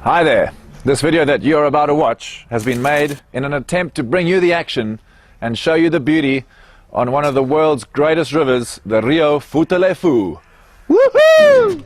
Hi there. This video that you're about to watch has been made in an attempt to bring you the action and show you the beauty on one of the world's greatest rivers, the Rio Futalefu. Woohoo!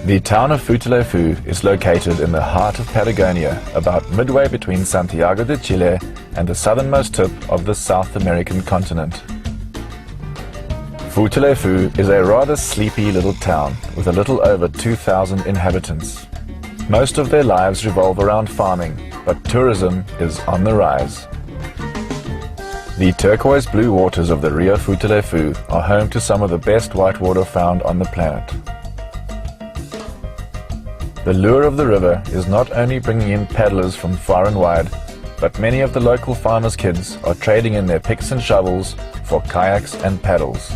The town of Futalefu is located in the heart of Patagonia, about midway between Santiago de Chile and the southernmost tip of the South American continent. Futalefu is a rather sleepy little town with a little over 2,000 inhabitants. Most of their lives revolve around farming, but tourism is on the rise. The turquoise blue waters of the Rio Futalefu are home to some of the best whitewater found on the planet. The lure of the river is not only bringing in paddlers from far and wide, but many of the local farmers' kids are trading in their picks and shovels for kayaks and paddles.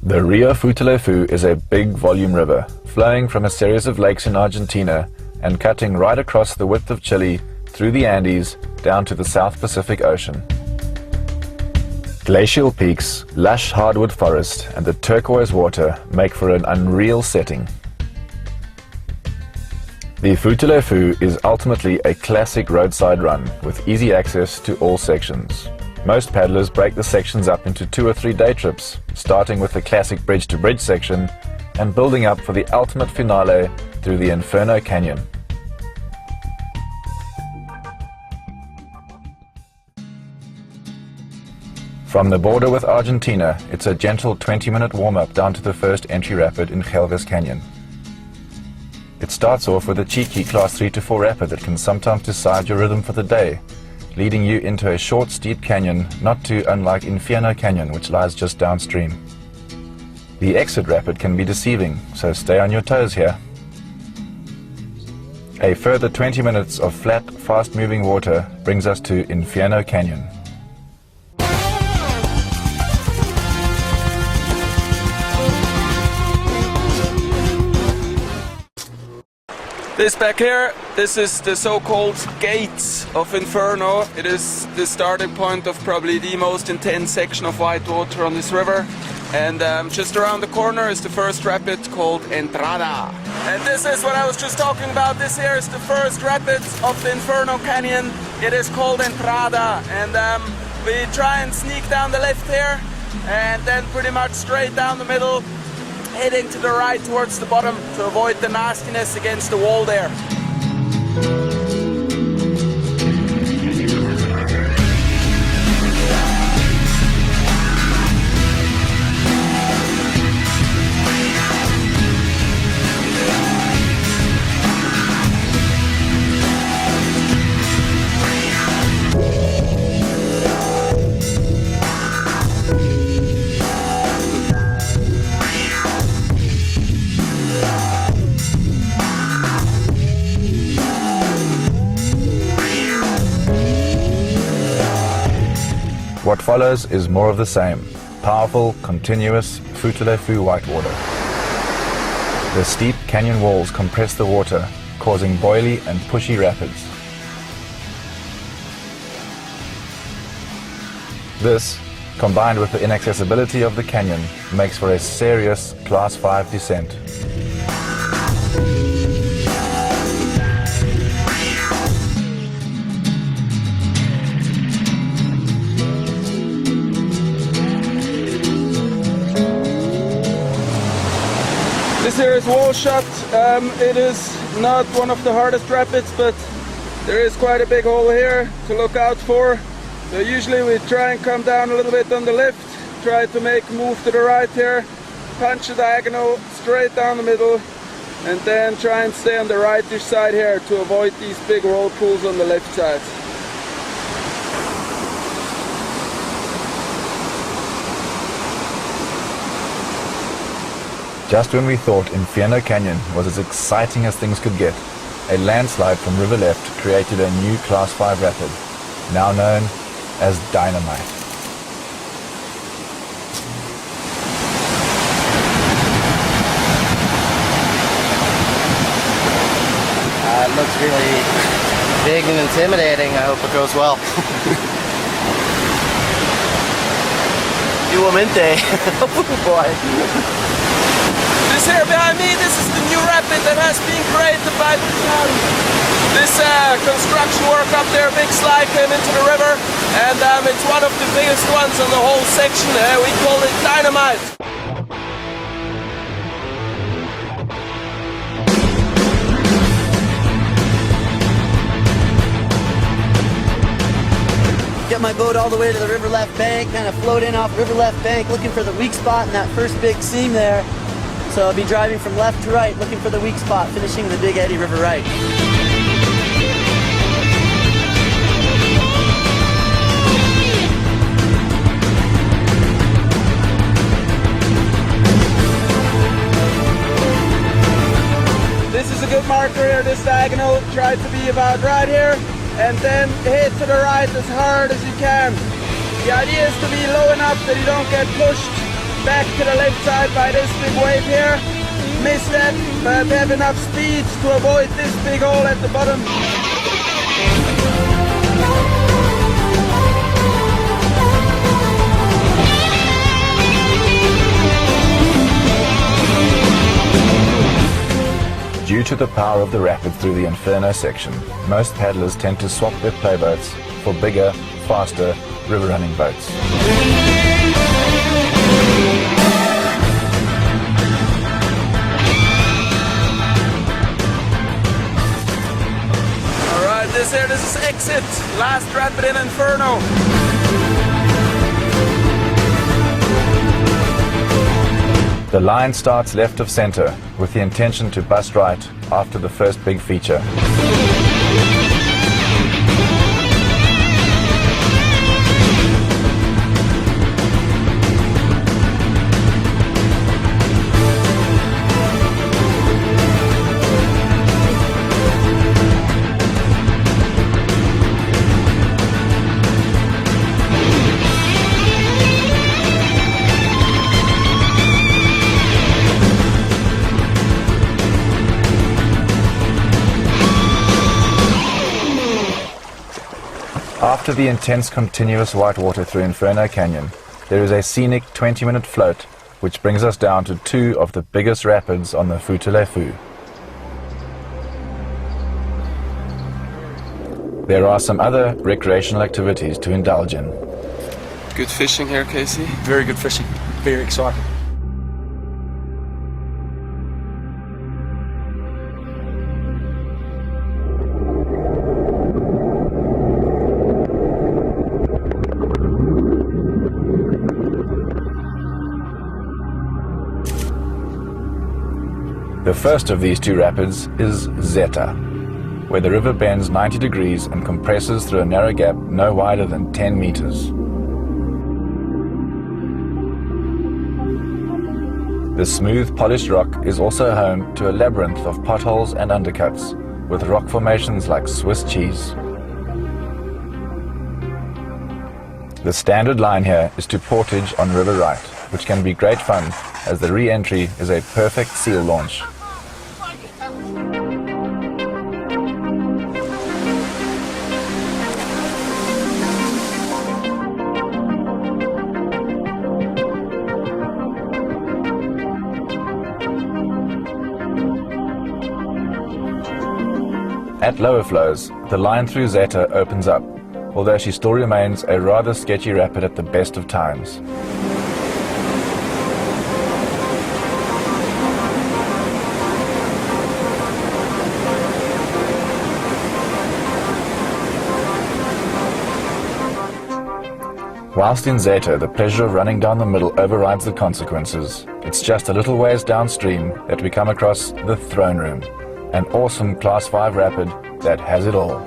The Rio Futalefu is a big volume river, flowing from a series of lakes in Argentina and cutting right across the width of Chile through the Andes down to the South Pacific Ocean. Glacial peaks, lush hardwood forest and the turquoise water make for an unreal setting. The Futalefu is ultimately a classic roadside run with easy access to all sections. Most paddlers break the sections up into 2 or 3 day trips, starting with the classic bridge-to-bridge section and building up for the ultimate finale through the Inferno Canyon. From the border with Argentina, it's a gentle 20-minute warm-up down to the first entry rapid in Helgas Canyon. It starts off with a cheeky Class 3 to 4 rapid that can sometimes decide your rhythm for the day, leading you into a short, steep canyon not too unlike Inferno Canyon, which lies just downstream. The exit rapid can be deceiving, so stay on your toes here. A further 20 minutes of flat, fast-moving water brings us to Inferno Canyon. This back here, this is the so-called gates of Inferno. It is the starting point of probably the most intense section of whitewater on this river. And just around the corner is the first rapid called Entrada. And this is what I was just talking about. This here is the first rapid of the Inferno Canyon. It is called Entrada. And we try and sneak down the left here and then pretty much straight down the middle, heading to the right towards the bottom to avoid the nastiness against the wall there. What follows is more of the same. Powerful, continuous Futalefu whitewater. The steep canyon walls compress the water, causing boily and pushy rapids. This, combined with the inaccessibility of the canyon, makes for a serious Class 5 descent. This here is wall shot. It is not one of the hardest rapids, but there is quite a big hole here to look out for. So usually we try and come down a little bit on the lift, try to make a move to the right here, punch a diagonal straight down the middle, and then try and stay on the rightish side here to avoid these big whirlpools on the left side. Just when we thought Inferno Canyon was as exciting as things could get, a landslide from river left created a new Class 5 rapid, now known as Dynamite. It looks really big and intimidating. I hope it goes well. Igualmente. Oh boy. This here behind me, this is the new rapid that has been created by this construction work up there. Big slide came into the river, and it's one of the biggest ones on the whole section. We call it Dynamite. Get my boat all the way to the river left bank, kind of float in off river left bank, looking for the weak spot in that first big seam there. So I'll be driving from left to right, looking for the weak spot, finishing in the Big Eddy River right. This is a good marker here, this diagonal. Try to be about right here, and then hit to the right as hard as you can. The idea is to be low enough that you don't get pushed back to the left side by this big wave here. Miss that, but have enough speed to avoid this big hole at the bottom. Due to the power of the rapid through the Inferno section, most paddlers tend to swap their playboats for bigger, faster, river-running boats. This is exit, last rapid in Inferno. The line starts left of center with the intention to bust right after the first big feature. After the intense continuous whitewater through Inferno Canyon, there is a scenic 20-minute float which brings us down to two of the biggest rapids on the Futalafu. There are some other recreational activities to indulge in. Good fishing here, Casey. Very good fishing. Very exciting. The first of these two rapids is Zeta, where the river bends 90 degrees and compresses through a narrow gap no wider than 10 meters. The smooth, polished rock is also home to a labyrinth of potholes and undercuts, with rock formations like Swiss cheese. The standard line here is to portage on River Right, which can be great fun as the re-entry is a perfect seal launch. At lower flows, the line through Zeta opens up, although she still remains a rather sketchy rapid at the best of times. Whilst in Zeta, the pleasure of running down the middle overrides the consequences. It's just a little ways downstream that we come across the Throne Room, an awesome Class 5 rapid that has it all.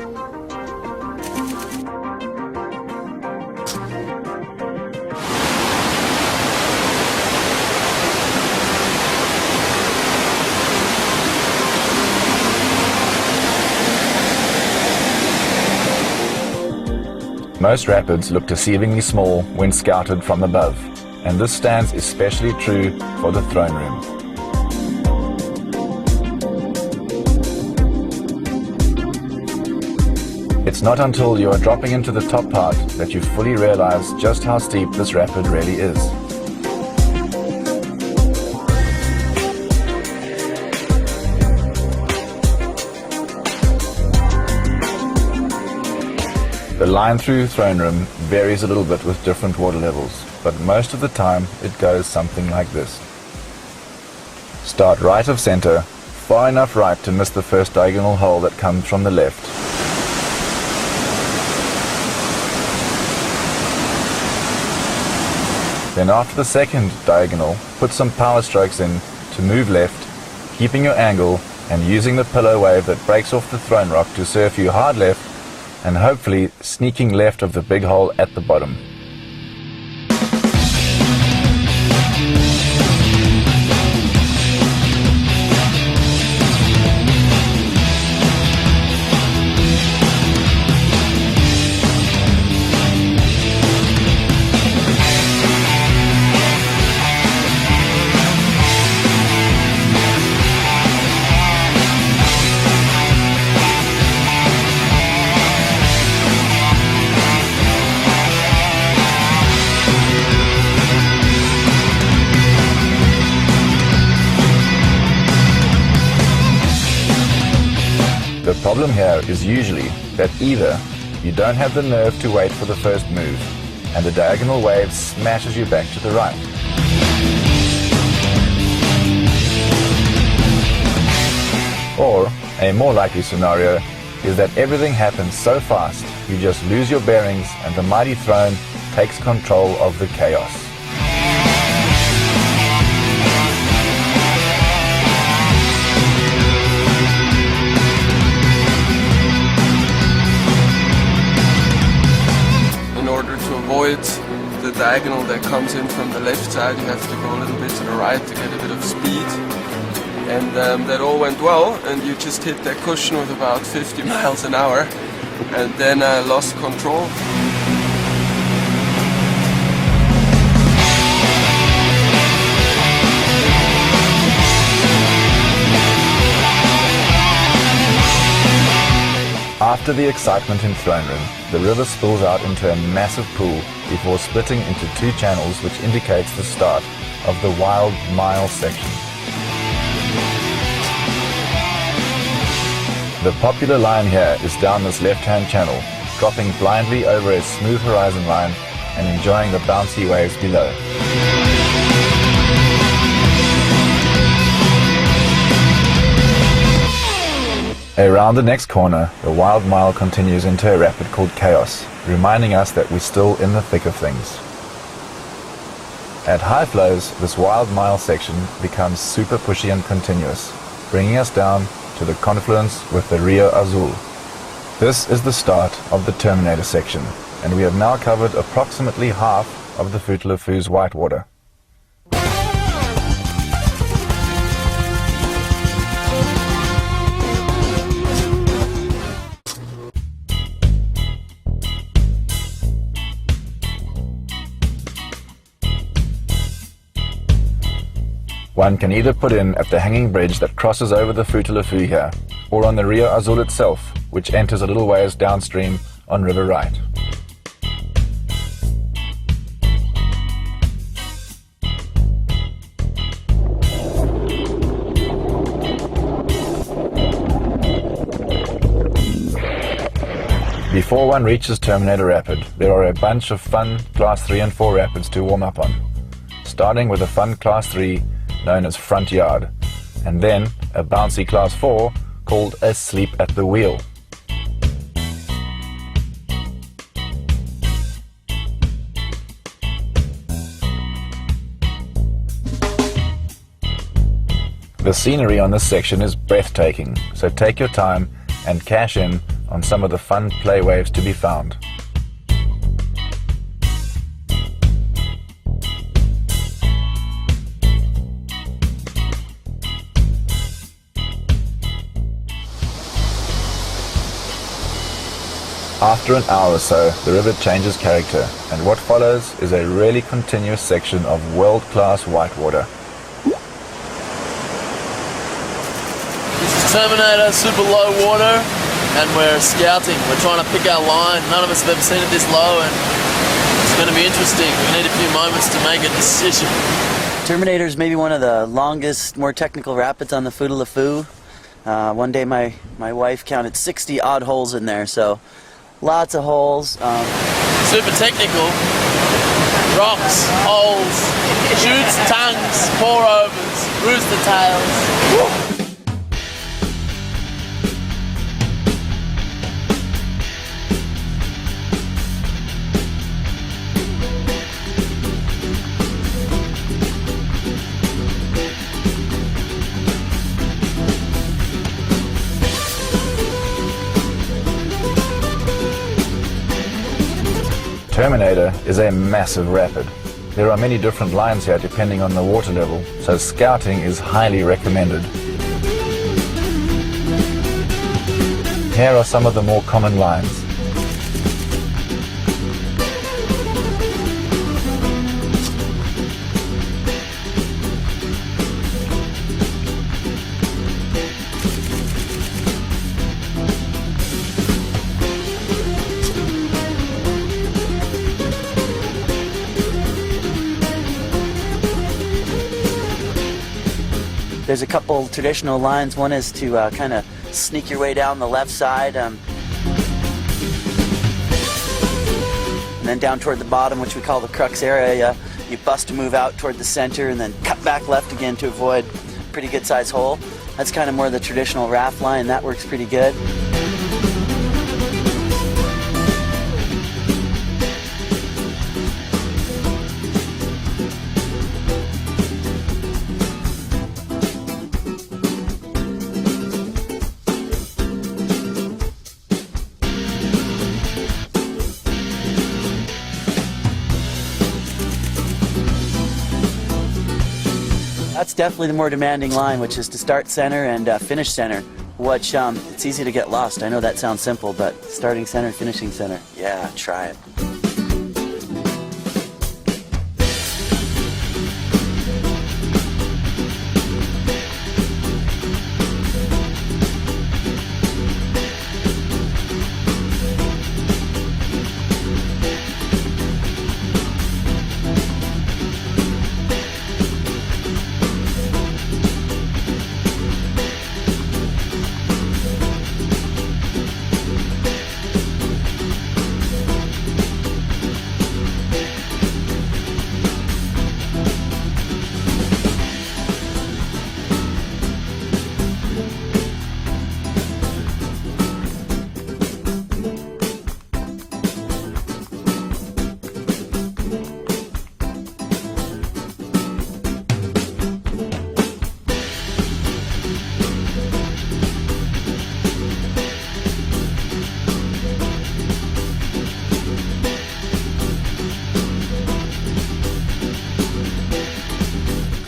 Most rapids look deceivingly small when scouted from above, and this stands especially true for the Throne Room. It's not until you are dropping into the top part that you fully realize just how steep this rapid really is. The line through Throne Room varies a little bit with different water levels, but most of the time it goes something like this. Start right of center, far enough right to miss the first diagonal hole that comes from the left. Then after the second diagonal, put some power strokes in to move left, keeping your angle and using the pillow wave that breaks off the throne rock to surf you hard left and hopefully sneaking left of the big hole at the bottom. The problem here is usually that either you don't have the nerve to wait for the first move, and the diagonal wave smashes you back to the right. Or, a more likely scenario is that everything happens so fast, you just lose your bearings and the mighty throne takes control of the chaos. Avoid the diagonal that comes in from the left side, you have to go a little bit to the right to get a bit of speed. And that all went well, and you just hit that cushion with about 50 miles an hour, and then I lost control. After the excitement in Throne Room, the river spills out into a massive pool before splitting into two channels, which indicates the start of the Wild Mile section. The popular line here is down this left-hand channel, dropping blindly over a smooth horizon line and enjoying the bouncy waves below. Around the next corner, the Wild Mile continues into a rapid called Chaos, reminding us that we're still in the thick of things. At high flows, this Wild Mile section becomes super pushy and continuous, bringing us down to the confluence with the Rio Azul. This is the start of the Terminator section, and we have now covered approximately half of the Futalafu's whitewater. One can either put in at the hanging bridge that crosses over the Futalafu here, or on the Rio Azul itself, which enters a little ways downstream on River Right. Before one reaches Terminator Rapid, there are a bunch of fun Class 3 and 4 rapids to warm up on, starting with a fun Class 3 known as Front Yard, and then a bouncy Class 4 called Asleep at the Wheel. The scenery on this section is breathtaking, so take your time and cash in on some of the fun play waves to be found. After an hour or so, the river changes character, and what follows is a really continuous section of world-class whitewater. This is Terminator, super low water, and we're scouting. We're trying to pick our line. None of us have ever seen it this low, and it's going to be interesting. We need a few moments to make a decision. Terminator is maybe one of the longest, more technical rapids on the Futalafu. One day my wife counted 60 odd holes in there, so lots of holes. Super technical. Rocks, holes, shoots, tongues, pour-overs, rooster tails. Terminator is a massive rapid. There are many different lines here depending on the water level, so scouting is highly recommended. Here are some of the more common lines. There's a couple traditional lines. One is to kind of sneak your way down the left side, and then down toward the bottom, which we call the crux area, you bust a move out toward the center and then cut back left again to avoid a pretty good size hole. That's kind of more the traditional raft line. That works pretty good. That's definitely the more demanding line, which is to start center and finish center, which it's easy to get lost. I know that sounds simple, but starting center, finishing center, yeah, try it.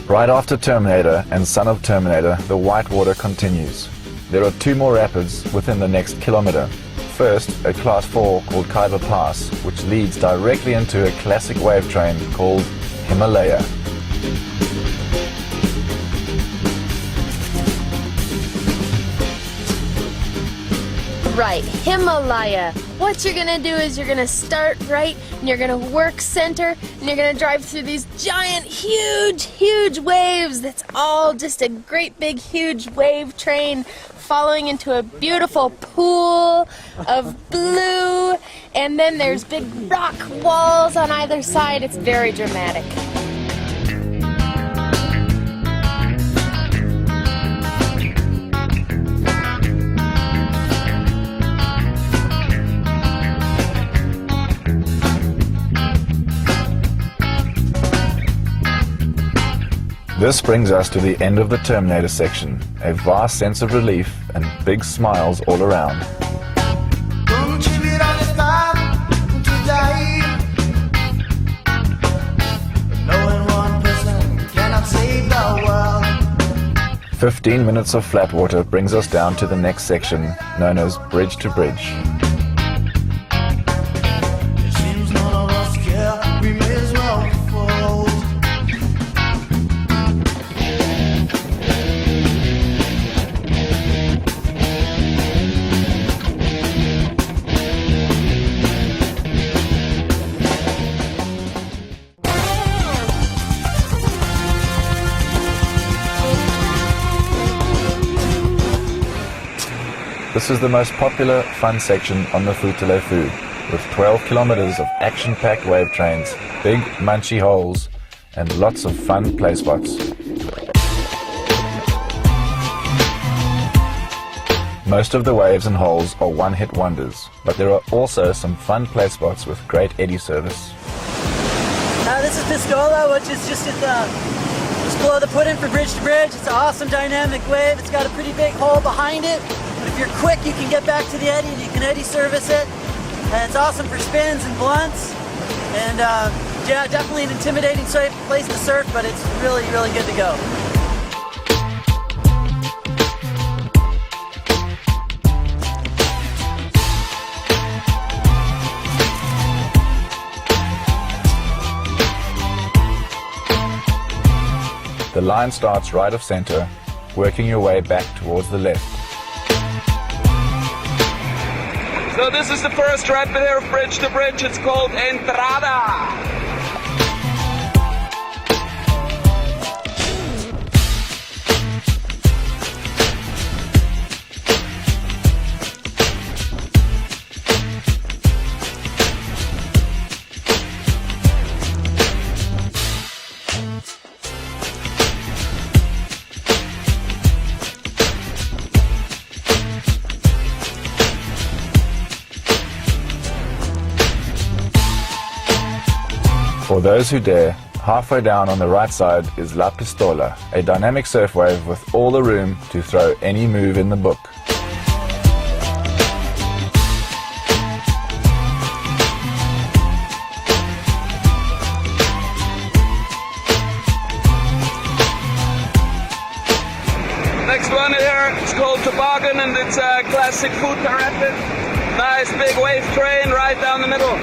Right after Terminator and son of Terminator, the whitewater continues. There are two more rapids within the next kilometer. First, a class 4 called Kaiba Pass, which leads directly into a classic wave train called Himalaya. Right, Himalaya. What you're gonna do is you're gonna start right, and you're gonna work center, and you're gonna drive through these giant, huge waves. That's all just a great big huge wave train following into a beautiful pool of blue, and then there's big rock walls on either side. It's very dramatic. This brings us to the end of the Terminator section, a vast sense of relief and big smiles all around. Don't you be on this path to die. Knowing one person cannot save the world. 15 minutes of flat water brings us down to the next section, known as Bridge to Bridge. It seems none of us care. We may as well fold. This is the most popular, fun section on the Futalafu, with 12 kilometers of action-packed wave trains, big, munchy holes, and lots of fun play spots. Most of the waves and holes are one-hit wonders, but there are also some fun play spots with great eddy service. This is Pistola, which is just below the put-in for Bridge to Bridge. It's an awesome dynamic wave. It's got a pretty big hole behind it. But if you're quick, you can get back to the eddy and you can eddy service it. And it's awesome for spins and blunts. And yeah, definitely an intimidating place to surf, but it's really, really good to go. The line starts right of center, working your way back towards the left. So this is the first rapid here of Bridge to Bridge. It's called Entrada. For those who dare, halfway down on the right side is La Pistola, a dynamic surf wave with all the room to throw any move in the book. Next one here is called Toboggan, and it's a classic Futa rapid. Nice big wave train right down the middle.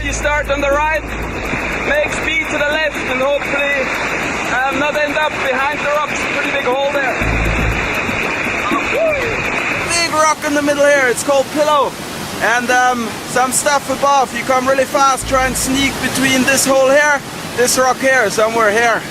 You start on the right, make speed to the left, and hopefully not end up behind the rocks. Pretty big hole there. Big rock in the middle here, it's called Pillow. And some stuff above. You come really fast, try and sneak between this hole here, this rock here, somewhere here.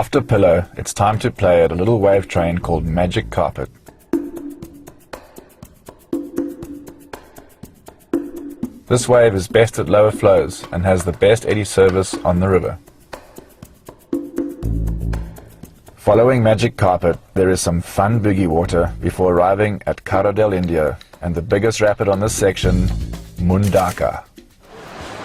After Pillow, it's time to play at a little wave train called Magic Carpet. This wave is best at lower flows and has the best eddy service on the river. Following Magic Carpet, there is some fun boogie water before arriving at Cara del Indio and the biggest rapid on this section, Mundaka.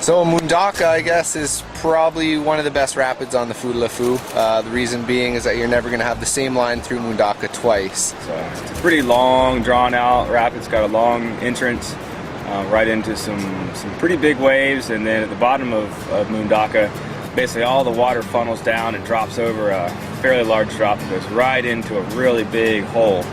So Mundaka, I guess, is probably one of the best rapids on the Futalafu. The reason being is that you're never going to have the same line through Mundaka twice. So it's a pretty long, drawn-out rapid. It's got a long entrance right into some pretty big waves, and then at the bottom of Mundaka, basically all the water funnels down and drops over a fairly large drop that goes right into a really big hole.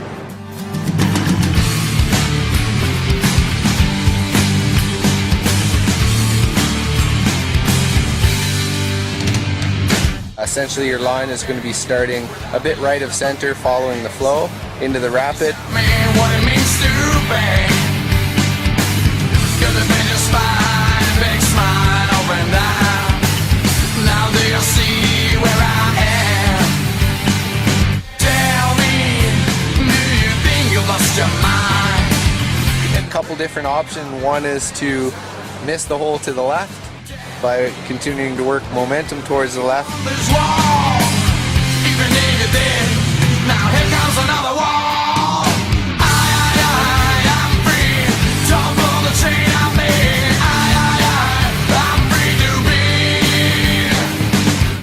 Essentially your line is going to be starting a bit right of center, following the flow into the rapid. Man, what it means to be. 'Cause it's been just fine, big smile, open down. Now do you see where I am? Tell me, do you think you lost your mind? A couple different options. One is to miss the hole to the left by continuing to work momentum towards the left. This wall, even if you did, now here comes another wall. I'm free, don't pull the chain on me. I'm free to be.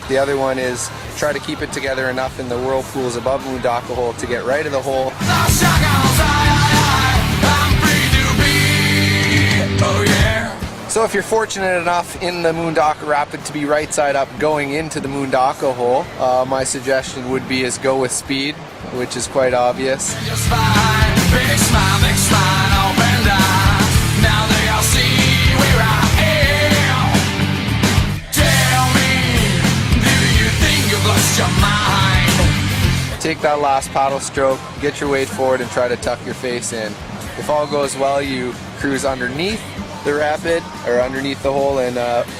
The other one is try to keep it together enough in the whirlpools above Mundaka hole to get right of the hole. The shackles, I'm free to be. Oh yeah. So if you're fortunate enough in the Mundaka rapid to be right side up going into the Mundaka hole, my suggestion would be is go with speed, which is quite obvious. Just fine, big smile, open down. Now they all see where I am. Tell me, do you think you've lost your mind? Take that last paddle stroke, get your weight forward and try to tuck your face in. If all goes well, you cruise underneath the rapid or underneath the hole and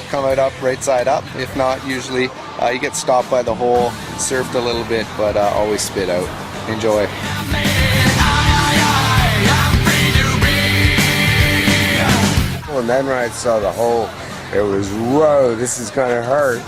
come out up right side up. If not, usually you get stopped by the hole, surfed a little bit, but always spit out. Enjoy. And then when I saw the hole, it was, whoa, this is gonna hurt.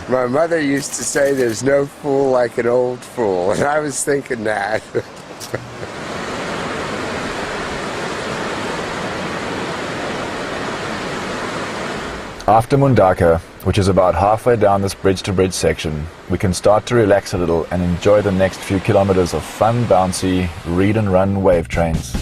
My mother used to say there's no fool like an old fool, and I was thinking that. After Mundaka, which is about halfway down this bridge-to-bridge section, we can start to relax a little and enjoy the next few kilometers of fun, bouncy, read-and-run wave trains.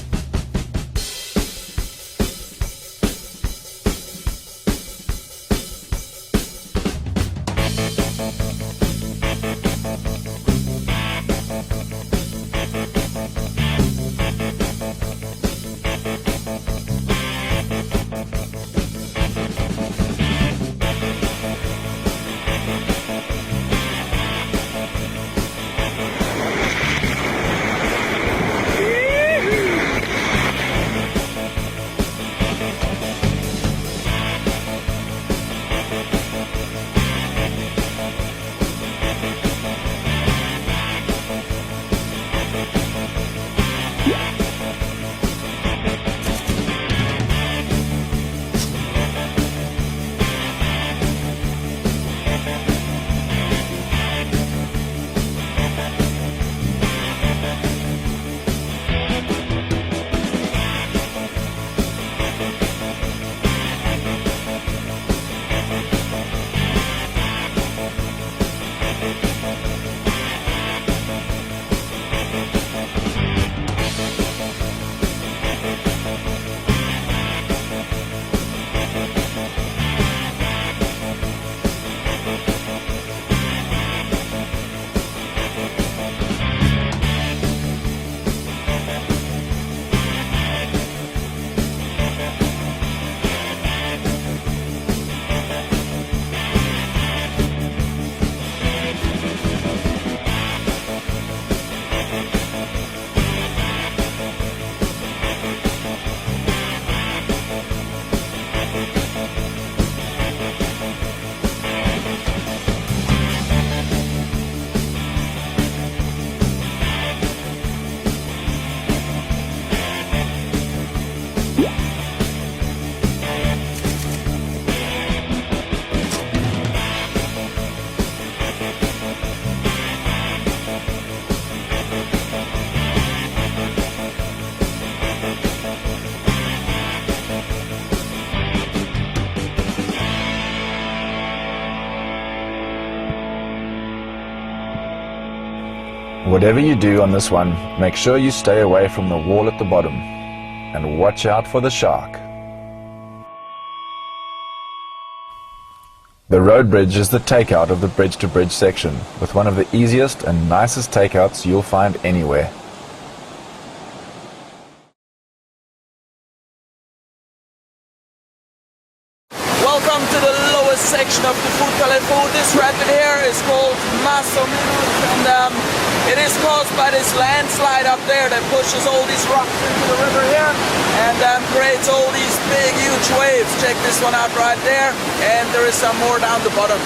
Whatever you do on this one, make sure you stay away from the wall at the bottom and watch out for the shark. The road bridge is the takeout of the bridge-to-bridge section, with one of the easiest and nicest takeouts you'll find anywhere. Welcome to the lowest section of the Futalafu. This rapid here is called and it is caused by this landslide up there that pushes all these rocks into the river here and creates all these big huge waves. Check this one out right there, and there is some more down the bottom.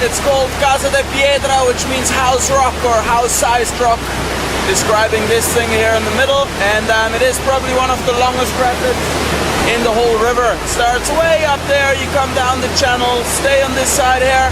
It's called Casa de Piedra, which means house rock or house-sized rock, describing this thing here in the middle. And it is probably one of the longest rapids in the whole river. It starts way up there, you come down the channel, stay on this side here.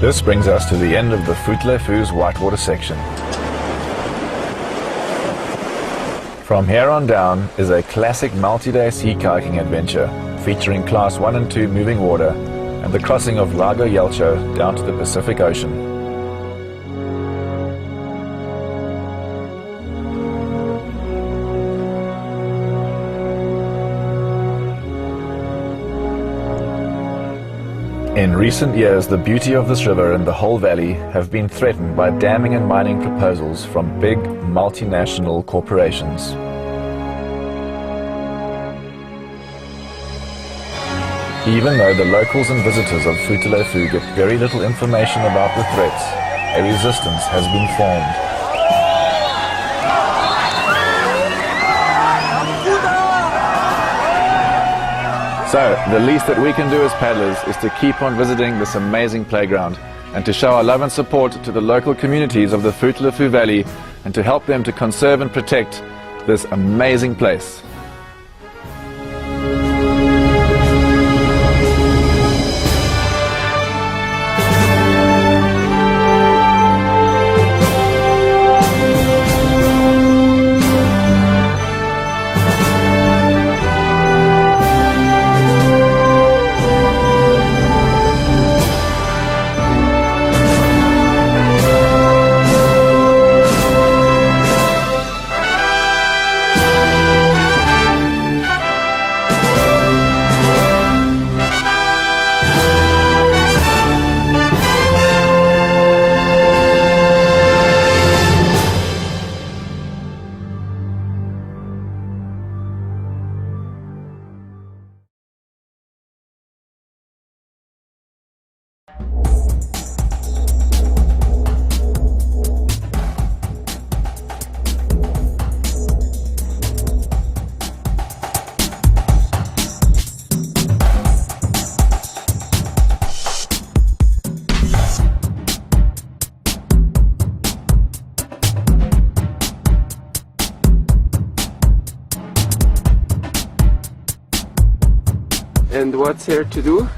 This brings us to the end of the Futalafu's whitewater section. From here on down is a classic multi-day sea kayaking adventure featuring Class 1 and 2 moving water and the crossing of Lago Yelcho down to the Pacific Ocean. In recent years, the beauty of this river and the whole valley have been threatened by damming and mining proposals from big multinational corporations. Even though the locals and visitors of Futalafu get very little information about the threats, a resistance has been formed. So, the least that we can do as paddlers is to keep on visiting this amazing playground and to show our love and support to the local communities of the Futalafu Valley and to help them to conserve and protect this amazing place. And what's here to do?